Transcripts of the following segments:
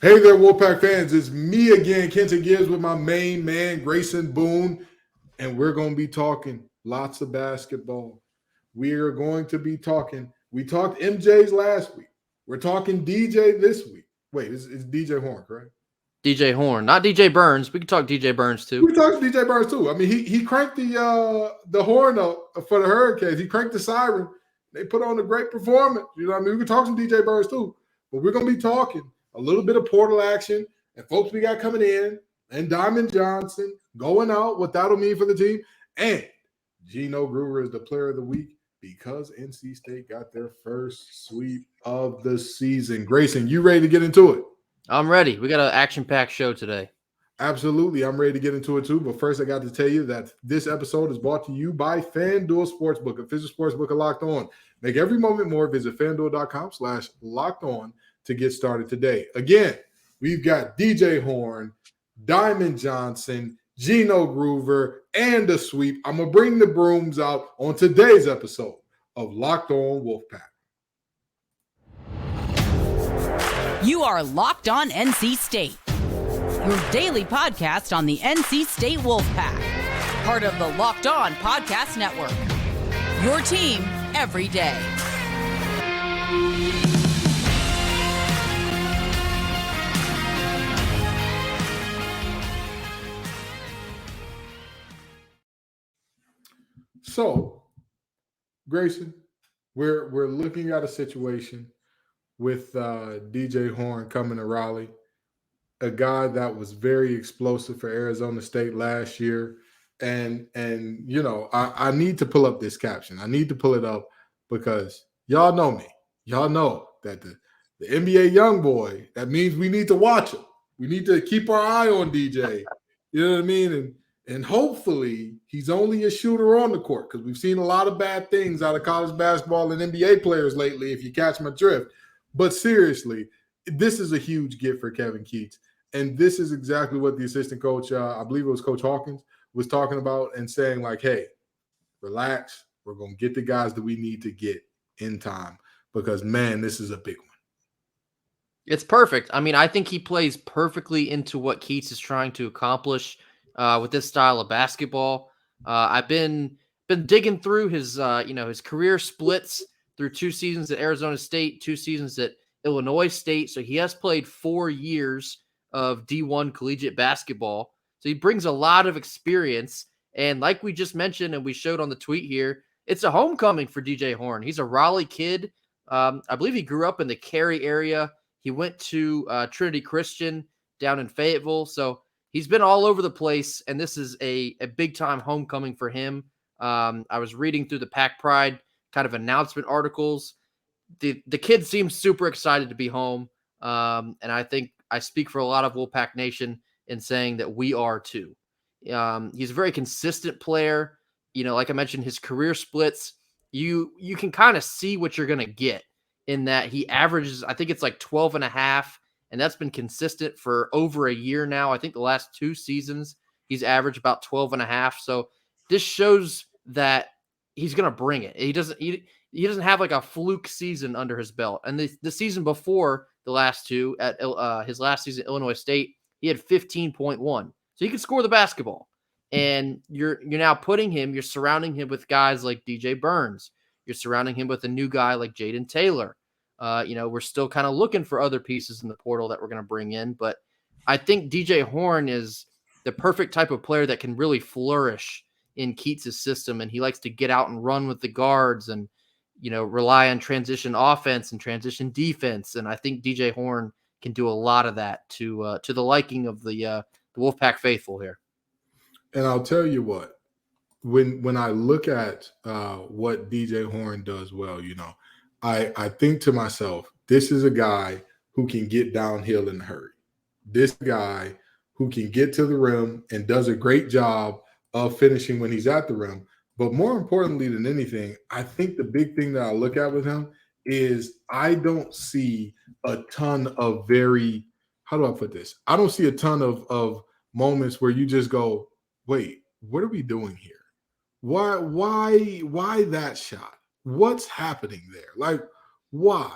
Hey there, Wolfpack fans. It's me again, Kenton Gibbs, with my main man, Grayson Boone, and we're going to be talking lots of basketball. We are going to be talking. We talked MJ's last week. We're talking DJ this week. Wait, it's DJ Horne, correct? DJ Horne, not DJ Burns. We can talk DJ Burns too. We talked to DJ Burns too. I mean, he cranked the horn up for the Hurricanes. He cranked the siren. They put on a great performance. You know what I mean? We can talk some DJ Burns too, but we're going to be talking a little bit of portal action and folks we got coming in and Diamond Johnson going out, what that'll mean for the team. And Gino Groover is the player of the week because NC State got their first sweep of the season. Grayson, you ready to get into it? I'm ready. We got an action-packed show today. Absolutely. I'm ready to get into it too. But first, I got to tell you that this episode is brought to you by FanDuel Sportsbook, official sportsbook of Locked On. Make every moment more. Visit FanDuel.com/Locked On to get started today. Again, we've got DJ Horne, Diamond Johnson, Gino Groover, and the sweep. I'm going to bring the brooms out on today's episode of Locked On Wolfpack. You are Locked On NC State, your daily podcast on the NC State Wolfpack, part of the Locked On Podcast Network, your team every day. So, Grayson, we're looking at a situation with DJ Horne coming to Raleigh, a guy that was very explosive for Arizona State last year. And you know, I need to pull up this caption. I need to pull it up because y'all know me. Y'all know that the NBA young boy, that means we need to watch him. We need to keep our eye on DJ. You know what I mean? And hopefully he's only a shooter on the court because we've seen a lot of bad things out of college basketball and NBA players lately, if you catch my drift. But seriously, this is a huge gift for Kevin Keatts. And this is exactly what the assistant coach, I believe it was Coach Hawkins, was talking about and saying like, hey, relax. We're going to get the guys that we need to get in time because, man, this is a big one. It's perfect. I mean, I think he plays perfectly into what Keatts is trying to accomplish with this style of basketball. I've been digging through his his career splits through 2 seasons at Arizona State, 2 seasons at Illinois State. So he has played 4 years of D1 collegiate basketball. So he brings a lot of experience. And like we just mentioned and we showed on the tweet here, it's a homecoming for DJ Horne. He's a Raleigh kid. I believe he grew up in the Cary area. He went to Trinity Christian down in Fayetteville. So he's been all over the place, and this is a big-time homecoming for him. I was reading through the Pack Pride kind of announcement articles. The kid seems super excited to be home, and I think I speak for a lot of Wolfpack Nation in saying that we are too. He's a very consistent player. You know, like I mentioned, his career splits, you can kind of see what you're going to get in that he averages, I think it's like 12.5, and that's been consistent for over a year now. I think the last 2 seasons, he's averaged about 12.5. So this shows that he's going to bring it. He doesn't have like a fluke season under his belt. And the season before the last 2 at his last season at Illinois State, he had 15.1. So he could score the basketball. And you're now you're surrounding him with guys like DJ Burns. You're surrounding him with a new guy like Jaden Taylor. We're still kind of looking for other pieces in the portal that we're going to bring in. But I think DJ Horne is the perfect type of player that can really flourish in Keatts' system. And he likes to get out and run with the guards and, rely on transition offense and transition defense. And I think DJ Horne can do a lot of that to the liking of the Wolfpack faithful here. And I'll tell you what, when I look at what DJ Horne does well, I think to myself, this is a guy who can get downhill in a hurry. This guy who can get to the rim and does a great job of finishing when he's at the rim. But more importantly than anything, I think the big thing that I look at with him is I don't see a ton of how do I put this? I don't see a ton of moments where you just go, wait, what are we doing here? Why that shot? What's happening there? Like, why?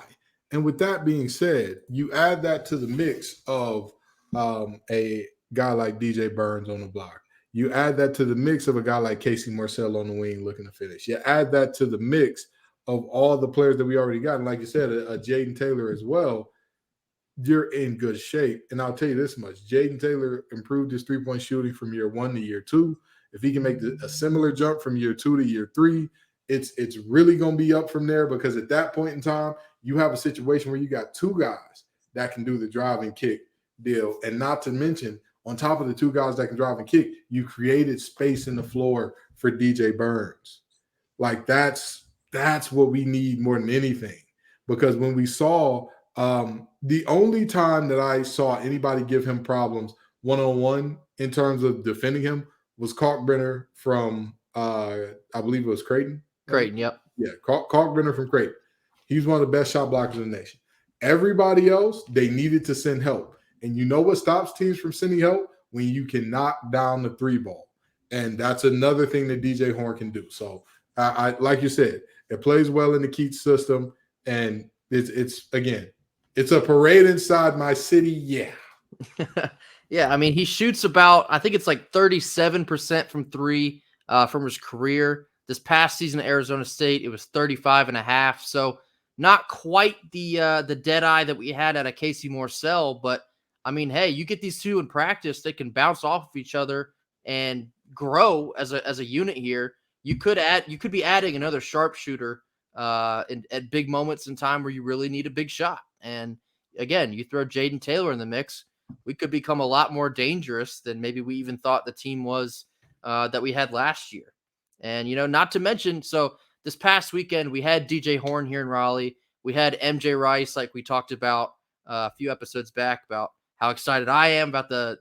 And with that being said, you add that to the mix of a guy like DJ Burns on the block. You add that to the mix of a guy like Casey Marcel on the wing looking to finish. You add that to the mix of all the players that we already got. And like you said, a Jaden Taylor as well. You're in good shape. And I'll tell you this much. Jaden Taylor improved his three-point shooting from year 1 to year 2. If he can make a similar jump from year 2 to year 3, it's really going to be up from there, because at that point in time, you have a situation where you got 2 guys that can do the drive and kick deal. And not to mention, on top of the 2 guys that can drive and kick, you created space in the floor for DJ Burns. Like that's what we need more than anything. Because when we saw the only time that I saw anybody give him problems one-on-one in terms of defending him was Kalkbrenner from I believe it was Creighton. Creighton, yep. Yeah, Kalkbrenner from Creighton. He's one of the best shot blockers in the nation. Everybody else, they needed to send help. And you know what stops teams from sending help? When you can knock down the 3 ball. And that's another thing that DJ Horne can do. So, I like you said, it plays well in the Keatts system. And it's again, it's a parade inside my city. Yeah. Yeah, I mean, he shoots about, I think it's like 37% from 3 from his career. This past season at Arizona State, it was 35.5. So not quite the dead eye that we had at a Casey Marcel, but I mean, hey, you get these 2 in practice, they can bounce off of each other and grow as a unit here. You could be adding another sharpshooter at big moments in time where you really need a big shot. And again, you throw Jaden Taylor in the mix, we could become a lot more dangerous than maybe we even thought the team was that we had last year. And, you know, not to mention, so this past weekend, we had DJ Horne here in Raleigh. We had MJ Rice, like we talked about a few episodes back, about how excited I am about the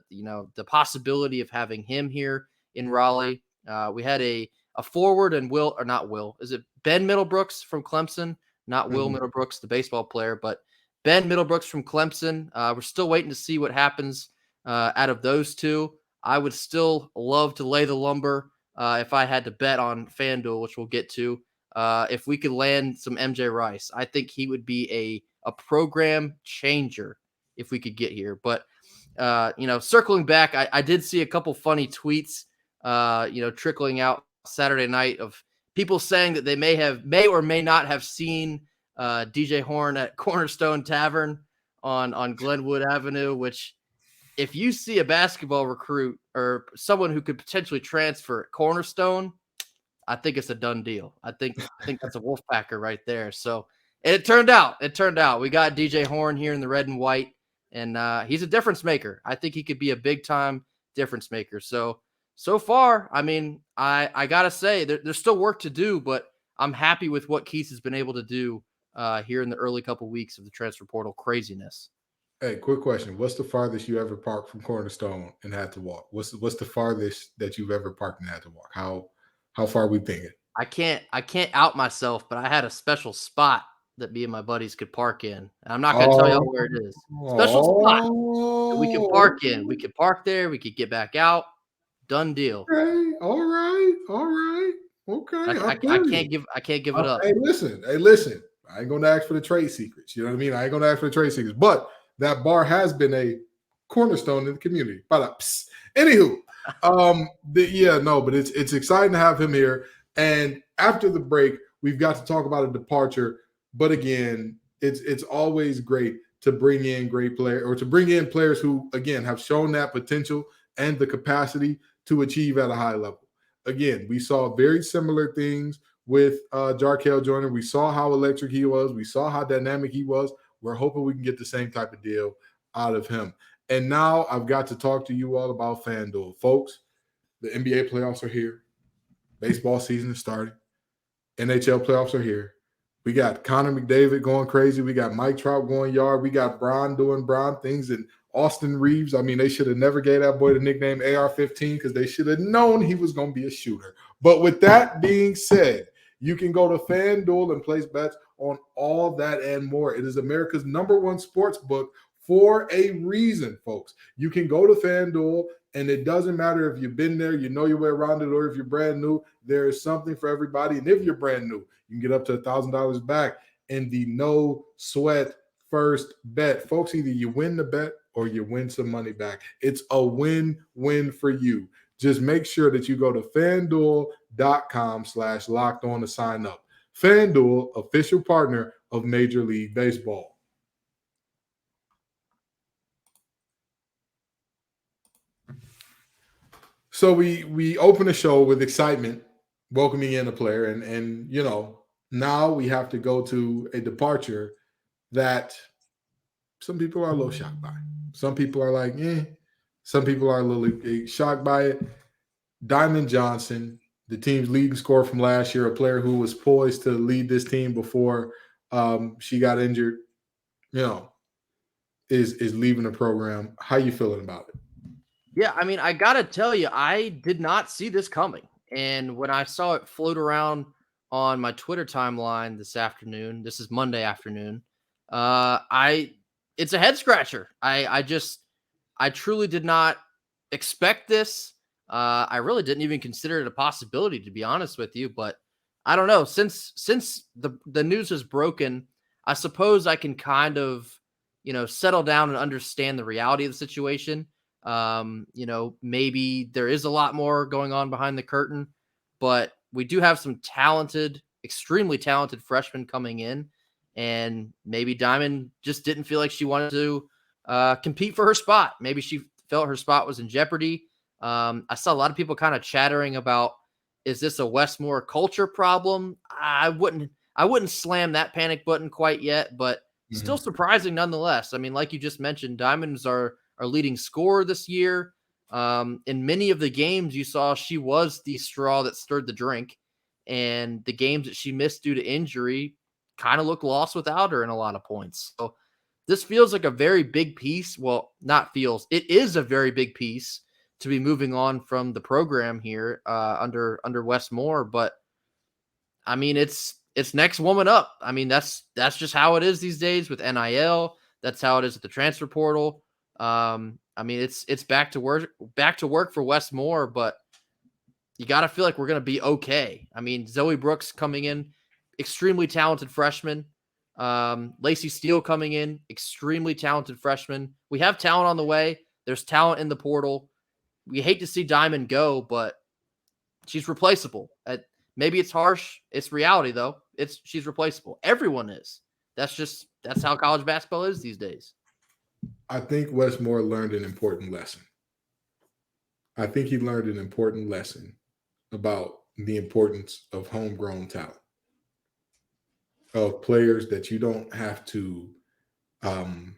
possibility of having him here in Raleigh. We had a forward and is it Ben Middlebrooks from Clemson? Not Will Middlebrooks, the baseball player, but Ben Middlebrooks from Clemson. We're still waiting to see what happens out of those 2. I would still love to lay the lumber if I had to bet on FanDuel, which we'll get to. If we could land some MJ Rice, I think he would be a program changer if we could get here. But, circling back, I did see a couple funny tweets, trickling out Saturday night of people saying that they may or may not have seen DJ Horne at Cornerstone Tavern on Glenwood Avenue, which if you see a basketball recruit or someone who could potentially transfer at Cornerstone, I think it's a done deal. I think that's a Wolfpacker right there. So it turned out we got DJ Horne here in the red and white, and he's a difference maker. I think he could be a big time difference maker. So far, I mean, I gotta say there's still work to do, but I'm happy with what Keatts has been able to do here in the early couple weeks of the transfer portal craziness. Hey, quick question. What's the farthest you ever parked from Cornerstone and had to walk? What's the farthest that you've ever parked and had to walk? How far are we thinking? I can't out myself, but I had a special spot that me and my buddies could park in. I'm not going to tell y'all where it is. Special spot that we can park in. We could park there. We could get back out. Done deal. Okay. All right. Okay. I can't give it up. Hey, listen. I ain't going to ask for the trade secrets. You know what I mean? I ain't going to ask for the trade secrets. But that bar has been a cornerstone in the community. Anywho, but it's exciting to have him here. And after the break, we've got to talk about a departure. But again, it's always great to bring in great players, or to bring in players who, again, have shown that potential and the capacity to achieve at a high level. Again, we saw very similar things with Jarkel Joyner. We saw how electric he was. We saw how dynamic he was. We're hoping we can get the same type of deal out of him. And now I've got to talk to you all about FanDuel. Folks, the NBA playoffs are here. Baseball season is starting. NHL playoffs are here. We got Connor McDavid going crazy. We got Mike Trout going yard. We got Bron doing Bron things. And Austin Reeves, I mean, they should have never gave that boy the nickname AR-15 because they should have known he was going to be a shooter. But with that being said, you can go to FanDuel and place bets on all that and more. It is America's #1 sports book for a reason, folks. You can go to FanDuel, and it doesn't matter if you've been there, you know your way around it, or if you're brand new. There is something for everybody. And if you're brand new, you can get up to $1,000 back in the no sweat first bet. Folks, either you win the bet or you win some money back. It's a win-win for you. Just make sure that you go to FanDuel.com/lockedon to sign up. FanDuel, official partner of Major League Baseball. So we open the show with excitement, welcoming in a player, and you know, now we have to go to a departure that some people are a little shocked by. Some people are like, Some people are a little shocked by it. Diamond Johnson, the team's leading scorer from last year, a player who was poised to lead this team before she got injured, you know, is leaving the program. How you feeling about it? Yeah, I mean, I got to tell you, I did not see this coming. And when I saw it float around on my Twitter timeline this afternoon, this is Monday afternoon, it's a head scratcher. I truly did not expect this. I really didn't even consider it a possibility, to be honest with you. But I don't know. Since the news has broken, I suppose I can kind of, you know, settle down and understand the reality of the situation. You know, maybe there is a lot more going on behind the curtain, but we do have some talented, extremely talented freshmen coming in, and maybe Diamond just didn't feel like she wanted to compete for her spot. Maybe she felt her spot was in jeopardy. I saw a lot of people kind of chattering about, is this a Westmore culture problem? I wouldn't slam that panic button quite yet, but still surprising nonetheless. I mean, like you just mentioned, Diamonds are leading scorer this year. In many of the games you saw, she was the straw that stirred the drink, and the games that she missed due to injury kind of looked lost without her in a lot of points. So this feels like a very big piece. Well, not feels, it is a very big piece to be moving on from the program here under Westmore. But I mean, it's next woman up. I mean, that's just how it is these days with NIL. That's how it is at the transfer portal. I mean, it's back to work for Westmore, but you got to feel like we're going to be okay. I mean, Zoe Brooks coming in, extremely talented freshman. Lacey Steele coming in, extremely talented freshman. We have talent on the way. There's talent in the portal. We hate to see Diamond go, but she's replaceable. Maybe it's harsh. It's reality, though. She's replaceable. Everyone is. That's how college basketball is these days. I think Westmore learned an important lesson. I think he learned an important lesson about the importance of homegrown talent, of players that you don't have to kind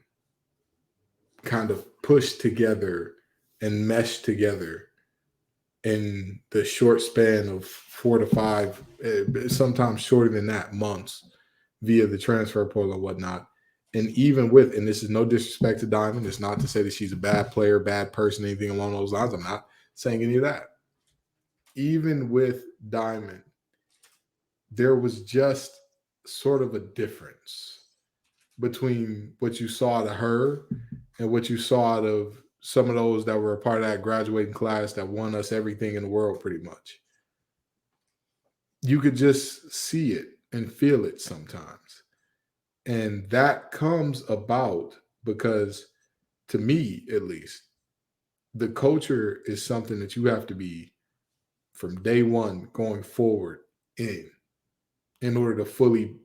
of push together and mesh together in the short span of 4 to 5, sometimes shorter than that, months via the transfer portal and whatnot. And even with, and this is no disrespect to Diamond, it's not to say that she's a bad player, bad person, anything along those lines. I'm not saying any of that. Even with Diamond, there was just sort of a difference between what you saw out of her and what you saw out of some of those that were a part of that graduating class that won us everything in the world pretty much. You could just see it and feel it sometimes. And that comes about because, to me at least, the culture is something that you have to be from day one going forward in order to fully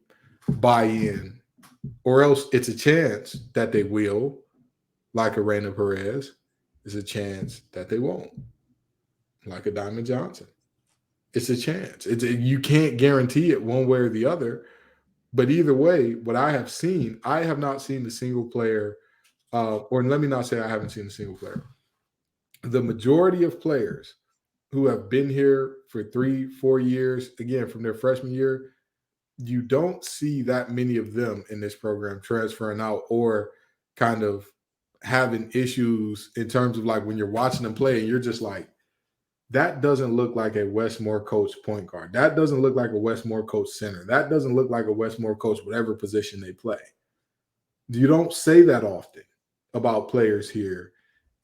buy in, or else it's a chance that they will, like a Raina Perez, it's a chance that they won't, like a Diamond Johnson. It's a chance. You can't guarantee it one way or the other. But either way, what I have seen, I have not seen a single player, or let me not say I haven't seen a single player. The majority of players who have been here for 3-4 years, again, from their freshman year, you don't see that many of them in this program transferring out or kind of having issues in terms of like when you're watching them play and you're just like, that doesn't look like a Westmore coach point guard. That doesn't look like a Westmore coach center. That doesn't look like a Westmore coach, whatever position they play. You don't say that often about players here.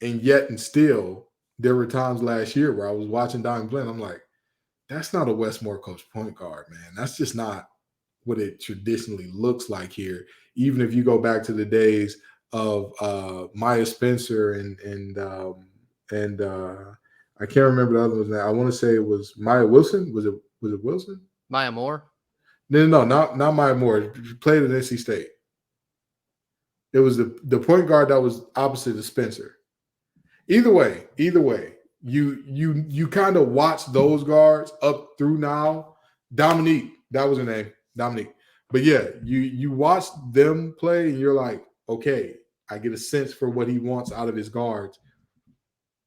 And yet and still, there were times last year where I was watching Diamond play and I'm like, that's not a Westmore coach point guard, man. That's just not what it traditionally looks like here. even if you go back to the days of Maya Spencer and I can't remember the other ones now. I want to say it was Maya Wilson. Was it Wilson? Maya Moore? No, not Maya Moore. She played at NC State. It was the point guard that was opposite of Spencer. Either way, you kind of watch those guards up through now. Dominique, that was her name, Dominique. But yeah, you watch them play and you're like, okay, I get a sense for what he wants out of his guards.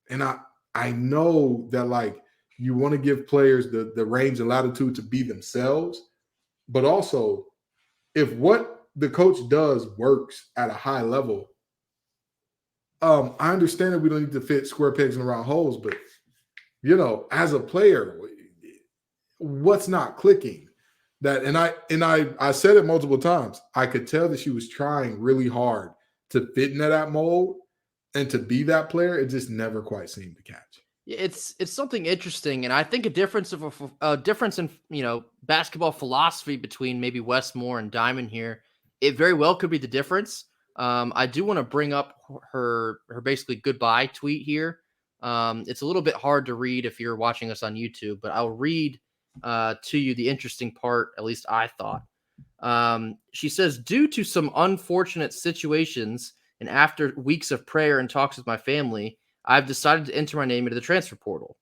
And I know that like you want to give players the range and latitude to be themselves, but also if what the coach does works at a high level, I understand that we don't need to fit square pegs in round holes, but as a player, what's not clicking? That and I said it multiple times. I could tell that she was trying really hard to fit into that mold and to be that player. It just never quite seemed to catch. It's something interesting, and I think a difference in basketball philosophy between maybe Wes Moore and Diamond here. It very well could be the difference. I do want to bring up her basically goodbye tweet here. It's a little bit hard to read if you're watching us on YouTube, but I'll read to you the interesting part, at least I thought. She says, due to some unfortunate situations and after weeks of prayer and talks with my family, I've decided to enter my name into the transfer portal.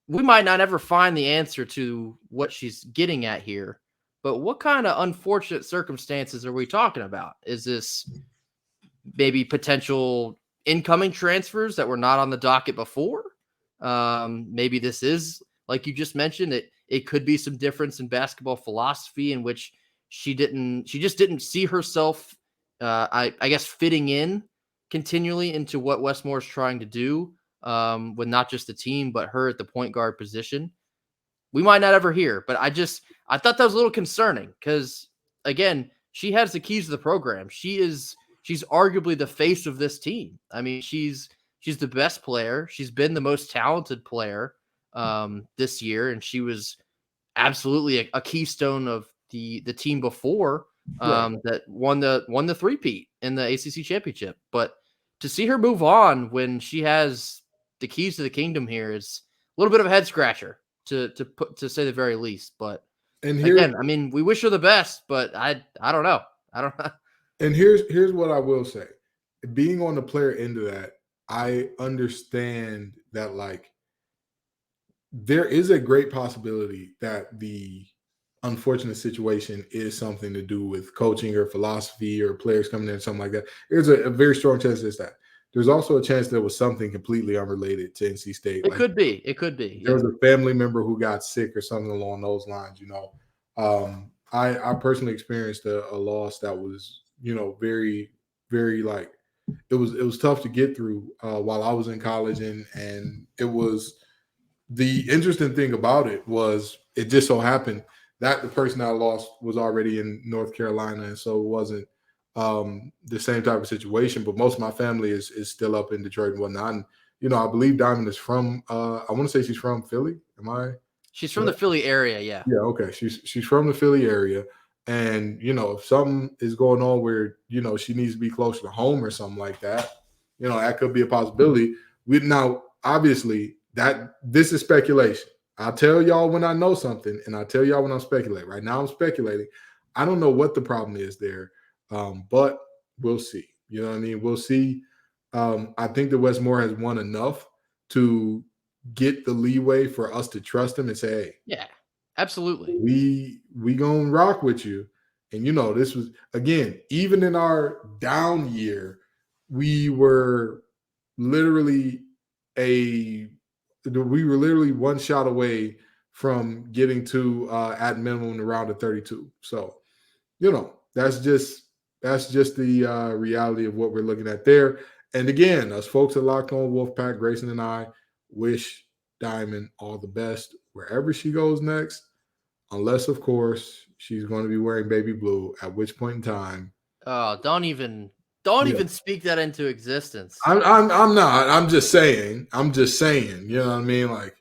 We might not ever find the answer to what she's getting at here, but what kind of unfortunate circumstances are we talking about? Is this maybe potential incoming transfers that were not on the docket before? Maybe this is, like you just mentioned, it could be some difference in basketball philosophy in which she just didn't see herself, I guess, fitting in continually into what Wes Moore is trying to do with not just the team, but her at the point guard position. We might not ever hear, but I thought that was a little concerning because, again, she has the keys to the program. She's arguably the face of this team. I mean, she's the best player. She's been the most talented player this year, and she was absolutely a keystone of the team before that won the three-peat in the ACC championship. But to see her move on when she has the keys to the kingdom here is a little bit of a head scratcher to say the very least. But again, I mean, we wish her the best, but I don't know. And here's what I will say. Being on the player end of that, I understand that like there is a great possibility that the unfortunate situation is something to do with coaching or philosophy or players coming in, something like that. There's a very strong chance it's that. There's also a chance there was something completely unrelated to NC State. It could be. There was a family member who got sick or something along those lines, I personally experienced a loss that was, very, very like it was tough to get through while I was in college, and it was the interesting thing about it was it just so happened that the person I lost was already in North Carolina, and so it wasn't the same type of situation. But most of my family is still up in Detroit and whatnot. And, I believe Diamond is from I want to say she's from Philly. Am I? She's from the Philly area, yeah. Yeah, okay. She's from the Philly area. And, if something is going on where, she needs to be closer to home or something like that, that could be a possibility. Now, obviously, this is speculation. I'll tell y'all when I know something, and I'll tell y'all when I'm speculating. Right now I'm speculating. I don't know what the problem is there, but we'll see. You know what I mean? We'll see. I think that Wes Moore has won enough to get the leeway for us to trust him and say, hey, yeah, absolutely. We gonna rock with you. And this was, again, even in our down year, we were literally one shot away from getting to at minimum the round of 32. So, that's just the reality of what we're looking at there. And again, us folks at Locked On Wolfpack, Grayson and I wish Diamond all the best wherever she goes next, unless, of course, she's going to be wearing baby blue, at which point in time. Oh, don't even speak that into existence. I'm not. I'm just saying. You know what I mean? Like,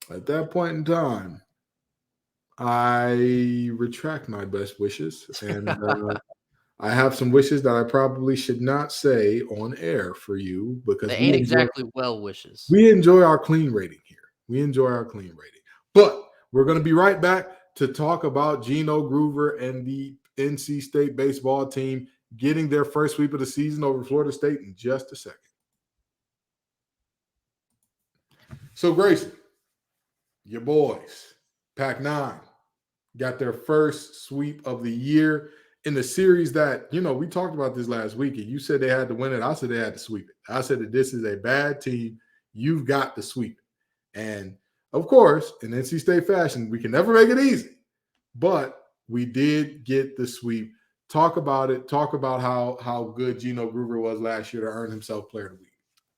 at that point in time, I retract my best wishes, and I have some wishes that I probably should not say on air for you because They ain't exactly well wishes. we enjoy our clean rating here. We enjoy our clean rating. But we're going to be right back to talk about Gino Groover and the NC State baseball team getting their first sweep of the season over Florida State in just a second. So, Grayson, your boys, Pac-9, got their first sweep of the year in the series that, we talked about this last week, and you said they had to win it. I said they had to sweep it. I said that this is a bad team. You've got to sweep it. And, of course, in NC State fashion, we can never make it easy. But we did get the sweep. Talk about it. Talk about how good Gino Groover was last year to earn himself Player of the Week.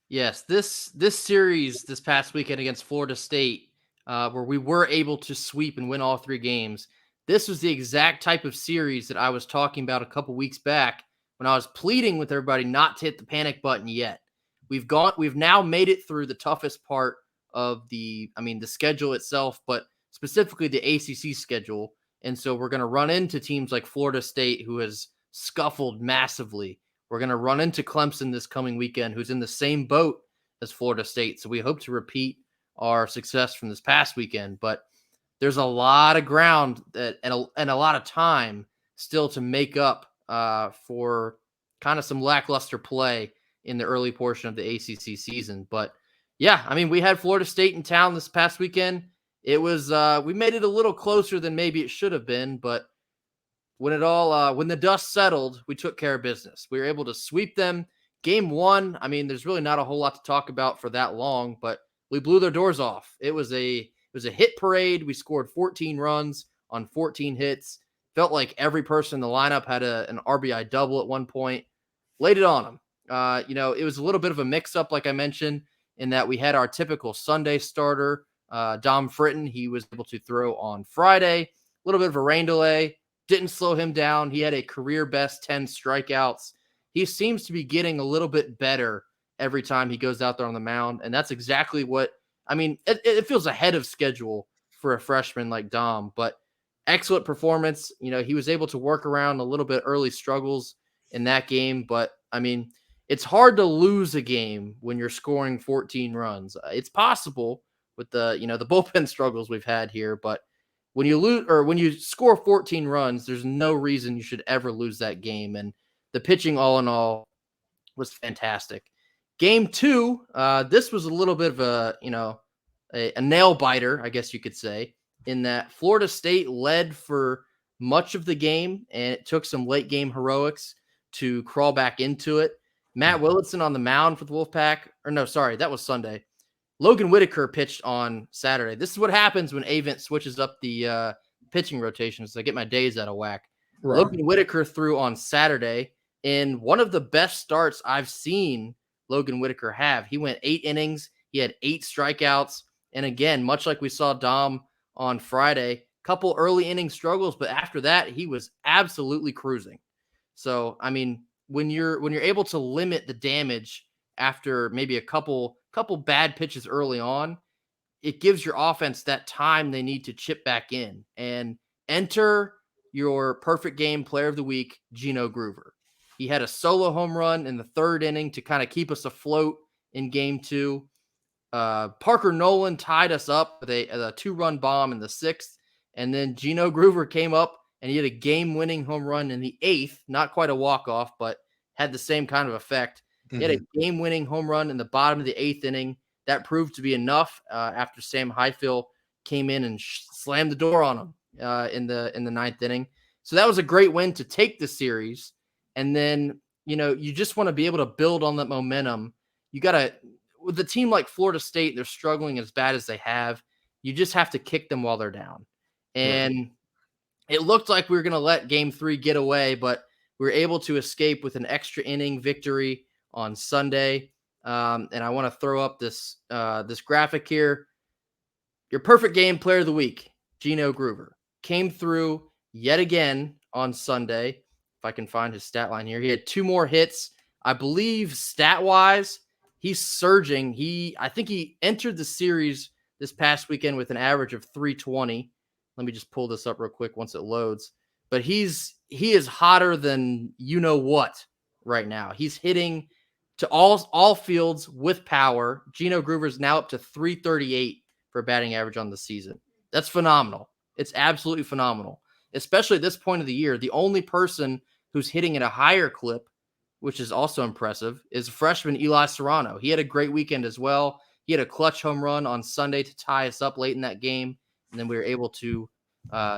Yes, this series this past weekend against Florida State, where we were able to sweep and win all 3 games, this was the exact type of series that I was talking about a couple weeks back when I was pleading with everybody not to hit the panic button yet. We've now made it through the toughest part of the schedule itself, but specifically the ACC schedule. And so we're going to run into teams like Florida State, who has scuffled massively. We're going to run into Clemson this coming weekend, who's in the same boat as Florida State. So we hope to repeat our success from this past weekend. But there's a lot of ground and a lot of time still to make up for kind of some lackluster play in the early portion of the ACC season. But yeah, we had Florida State in town this past weekend. It was we made it a little closer than maybe it should have been, but when the dust settled, we took care of business. We were able to sweep them. Game 1, there's really not a whole lot to talk about for that long, but we blew their doors off. It was a hit parade. We scored 14 runs on 14 hits. Felt like every person in the lineup had an RBI double at one point. Laid it on them. It was a little bit of a mix-up, like I mentioned, in that we had our typical Sunday starter, Dom Fritton. He was able to throw on Friday. A little bit of a rain delay. Didn't slow him down. He had a career best 10 strikeouts. He seems to be getting a little bit better every time he goes out there on the mound. And that's exactly what, it feels ahead of schedule for a freshman like Dom, but excellent performance. He was able to work around a little bit early struggles in that game, but it's hard to lose a game when you're scoring 14 runs. It's possible with the bullpen struggles we've had here, but when you lose or when you score 14 runs, there's no reason you should ever lose that game. And the pitching, all in all, was fantastic. Game 2, this was a little bit of a nail biter, I guess you could say, in that Florida State led for much of the game, and it took some late game heroics to crawl back into it. Matt Willitson on the mound for the Wolfpack, that was Sunday. Logan Whitaker pitched on Saturday. This is what happens when Avent switches up the pitching rotations. I get my days out of whack. Right. Logan Whitaker threw on Saturday in one of the best starts I've seen Logan Whitaker have. He went 8 innings. He had 8 strikeouts. And again, much like we saw Dom on Friday, couple early inning struggles, but after that, he was absolutely cruising. So, when you're able to limit the damage after maybe a couple bad pitches early on, it gives your offense that time they need to chip back in. And enter your perfect game player of the week, Gino Groover. He had a solo home run in the 3rd inning to kind of keep us afloat in game 2. Parker Nolan tied us up with a 2-run bomb in the 6th. And then Gino Groover came up and he had a game-winning home run in the 8th. Not quite a walk-off, but had the same kind of effect. He had a game-winning home run in the bottom of the 8th inning. That proved to be enough after Sam Highfill came in and slammed the door on him in the 9th inning. So that was a great win to take the series. And then, you just want to be able to build on that momentum. You got to, with a team like Florida State, they're struggling as bad as they have. You just have to kick them while they're down. And it looked like we were going to let game 3 get away, but we were able to escape with an extra inning victory on Sunday. And I want to throw up this graphic here. Your perfect game player of the week, Gino Groover, came through yet again on Sunday. If I can find his stat line here, he had 2 more hits. I believe stat-wise, he's surging. I think he entered the series this past weekend with an average of 320. Let me just pull this up real quick once it loads. But he is hotter than you know what right now. He's hitting to all fields with power. Gino Groover's now up to 338 for batting average on the season. That's phenomenal. It's absolutely phenomenal, especially at this point of the year. The only person who's hitting at a higher clip, which is also impressive, is freshman Eli Serrano. He had a great weekend as well. He had a clutch home run on Sunday to tie us up late in that game, and then we were able to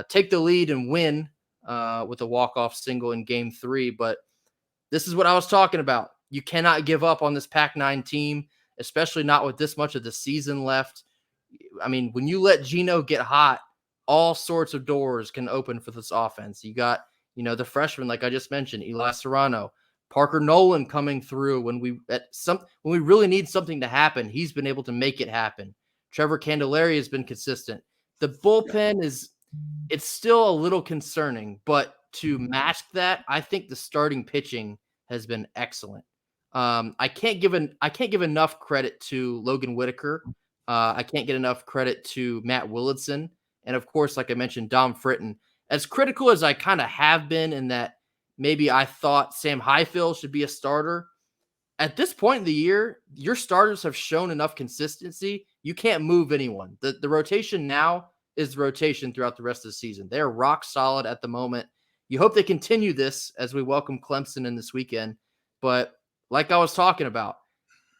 take the lead and win with a walk-off single in Game 3. But this is what I was talking about. You cannot give up on this Pac-9 team, especially not with this much of the season left. I mean, when you let Gino get hot, all sorts of doors can open for this offense. You got, the freshmen, like I just mentioned, Eli Serrano, Parker Nolan coming through when we really need something to happen. He's been able to make it happen. Trevor Candelaria has been consistent. The bullpen it's still a little concerning, but to match that, I think the starting pitching has been excellent. I can't give enough credit to Logan Whitaker. I can't get enough credit to Matt Willardson. And of course, like I mentioned, Dom Fritton. As critical as I kind of have been in that maybe I thought Sam Highfield should be a starter, at this point in the year, your starters have shown enough consistency. You can't move anyone. The rotation now is the rotation throughout the rest of the season. They're rock solid at the moment. You hope they continue this as we welcome Clemson in this weekend. But like I was talking about,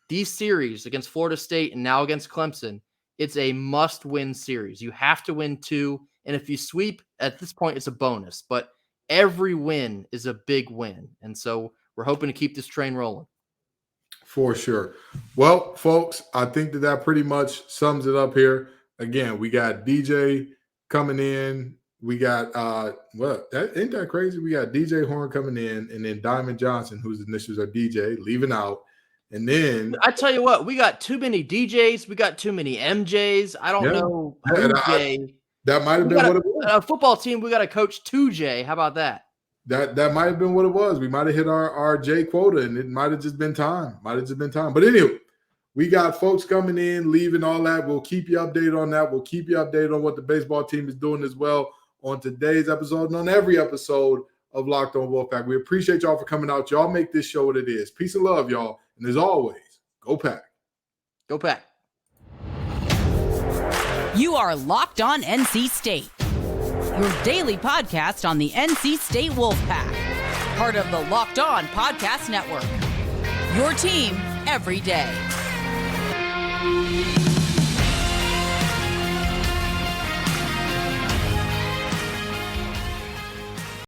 these series against Florida State and now against Clemson, it's a must-win series. You have to win 2. And if you sweep, at this point, it's a bonus. But every win is a big win. And so we're hoping to keep this train rolling. For sure. Well, folks, I think that pretty much sums it up here. Again, we got DJ coming in. We got, ain't that crazy? We got DJ Horne coming in, and then Diamond Johnson, whose initials are DJ, leaving out. And then I tell you what, we got too many DJs. We got too many MJs. I don't know. That might have been what it was. A football team, we got to coach 2J. How about that? That might have been what it was. We might have hit our J quota, and it might have just been time. But anyway, we got folks coming in, leaving, all that. We'll keep you updated on that. We'll keep you updated on what the baseball team is doing as well on today's episode and on every episode of Locked On Wolfpack. We appreciate y'all for coming out. Y'all make this show what it is. Peace and love, y'all. And as always, go Pack. Go Pack. You are Locked On NC State, your daily podcast on the NC State Wolfpack, part of the Locked On Podcast Network, your team every day.